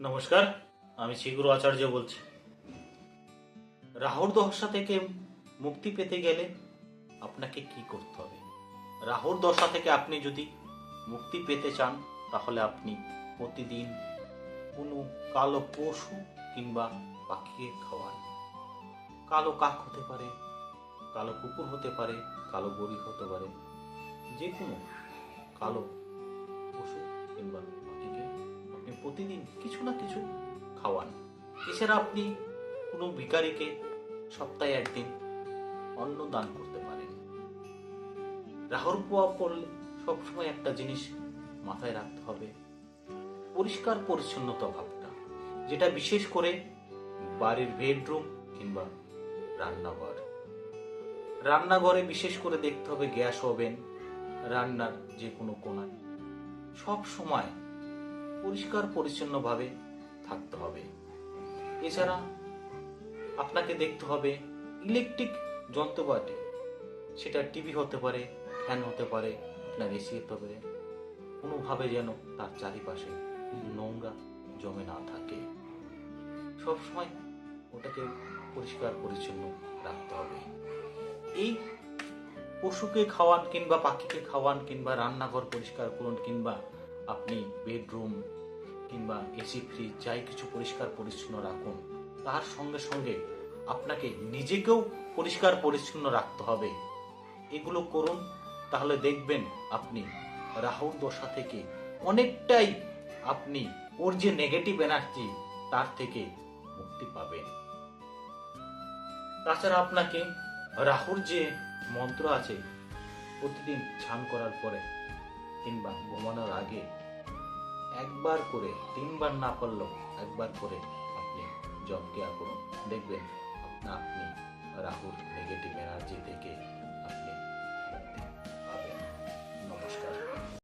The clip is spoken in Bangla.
নমস্কার, আমি শ্রীগুরু আচার্য বলছি। রাহুর দশা থেকে মুক্তি পেতে গেলে আপনাকে কি করতে হবে? রাহুর দশা থেকে আপনি যদি মুক্তি পেতে চান তাহলে আপনি প্রতিদিন কোনো কালো পশু কিংবা পাখিকে খাওয়ান। কালো কাক হতে পারে, কালো কুকুর হতে পারে, কালো গরু হতে পারে, যে কোনো কালো পশু কিংবা পাখিকে আপনি প্রতিদিন কিছু না কিছু খাওয়ান। এছাড়া আপনি কোনো ভিখারিকে সপ্তাহে একদিন অন্ন দান করতে পারেন। রাহুর প্রভাব পড়লে সবসময় একটা জিনিস মাথায় রাখতে হবে, পরিষ্কার পরিচ্ছন্নতা ভাবটা, যেটা বিশেষ করে বাড়ির বেডরুম কিংবা রান্নাঘর। রান্নাঘরে বিশেষ করে দেখতে হবে গ্যাস ওভেন, রান্নার যে কোনো কোণায় সব সময় পরিষ্কার পরিচ্ছন্নভাবে থাকতে হবে। এছাড়া আপনাকে দেখতে হবে ইলেকট্রিক যন্ত্রপাতি, সেটা টিভি হতে পারে, ফ্যান হতে পারে, আপনার এসি হতে পারে, কোনোভাবে যেন তার চারিপাশে নোংরা জমে না থাকে। সবসময় ওটাকে পরিষ্কার পরিচ্ছন্ন রাখতে হবে। এই পশুকে খাওয়ান কিংবা পাখিকে খাওয়ান কিংবা রান্নাঘর পরিষ্কার করুন কিংবা আপনি বেডরুম কিংবা এসি ফ্রিজ যাই কিছু পরিষ্কার পরিচ্ছন্ন রাখুন, তার সঙ্গে সঙ্গে আপনাকে নিজেকেও পরিষ্কার পরিচ্ছন্ন রাখতে হবে। এগুলো করুন, তাহলে দেখবেন আপনি রাহুর দশা থেকে অনেকটাই আপনি ওর যে নেগেটিভ এনার্জি তার থেকে মুক্তি পাবেন। তাছাড়া আপনাকে রাহুর যে মন্ত্র আছে, প্রতিদিন স্নান করার পরে কিংবা ঘুমানোর আগে একবার করে, 3বার না পারলেও একবার করে আপনি জপ ক্রিয়া করুন। দেখবেন আপনি রাহুর নেগেটিভ এনার্জি থেকে